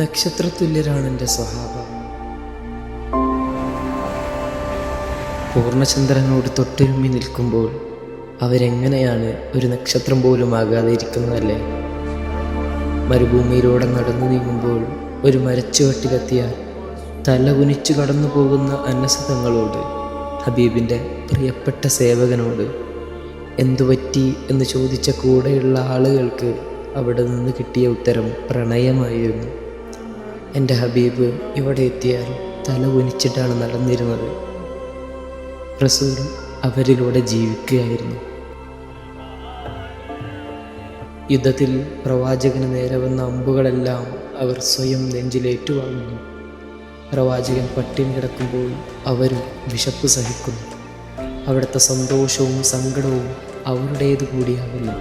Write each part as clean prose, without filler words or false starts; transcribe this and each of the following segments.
നക്ഷത്രതുല്യരാണ് എൻ്റെ സ്വഹാബ. പൂർണ്ണചന്ദ്രനോട് തൊട്ടുരുമ്മി നിൽക്കുമ്പോൾ അവരെങ്ങനെയാണ് ഒരു നക്ഷത്രം പോലും ആകാതെ ഇരിക്കുന്നതല്ലേ? മരുഭൂമിയിലൂടെ നടന്നു നീങ്ങുമ്പോൾ ഒരു മരച്ചുവട്ടിലെത്തിയാൽ തല കുനിച്ചു കടന്നു പോകുന്ന അന്നസതങ്ങളോട്, ഹബീബിൻ്റെ പ്രിയപ്പെട്ട സേവകനോട് എന്തുപറ്റി എന്ന് ചോദിച്ച കൂടെയുള്ള ആളുകൾക്ക് അവിടെ നിന്ന് കിട്ടിയ ഉത്തരം പ്രണയമായിരുന്നു. എൻ്റെ ഹബീബ് ഇവിടെ എത്തിയാൽ തല കുനിച്ചിട്ടാണ് നടന്നിരുന്നത്. റസൂൽ അവരിലൂടെ ജീവിക്കുകയായിരുന്നു. യുദ്ധത്തിൽ പ്രവാചകന് നേരെ വന്ന അമ്പുകളെല്ലാം അവർ സ്വയം നെഞ്ചിലേറ്റുവാങ്ങുന്നു. പ്രവാചകൻ പട്ടിണി കിടക്കുമ്പോൾ അവരും വിശപ്പ് സഹിക്കുന്നു. അവിടുത്തെ സന്തോഷവും സങ്കടവും അവരുടേതു കൂടിയാകുന്നു.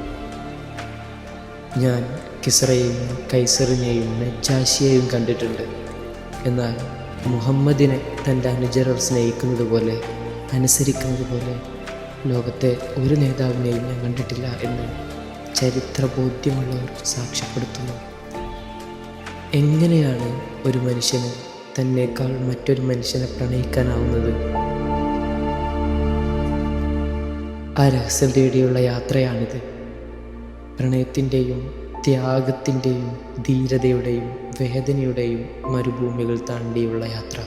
ഞാൻ കിസ്റയെയും കൈസറിനെയും നജ്ജാശിയെയും കണ്ടിട്ടുണ്ട്. എന്നാൽ മുഹമ്മദിനെ തൻ്റെ അനുചരർ സ്നേഹിക്കുന്നത് പോലെ, അനുസരിക്കുന്നത് പോലെ ലോകത്തെ ഒരു നേതാവിനെയും ഞാൻ കണ്ടിട്ടില്ല എന്ന് ചരിത്രബോധ്യമുള്ളവർ സാക്ഷ്യപ്പെടുത്തുന്നു. എങ്ങനെയാണ് ഒരു മനുഷ്യന് തന്നേക്കാൾ മറ്റൊരു മനുഷ്യനെ പ്രണയിക്കാനാവുന്നത്? ആ രഹസ്യം തേടിയുള്ള യാത്രയാണിത്. പ്രണയത്തിൻ്റെയും ത്യാഗത്തിൻ്റെയും ധീരതയുടെയും വേദനയുടെയും മരുഭൂമികൾ താണ്ടിയുള്ള യാത്ര.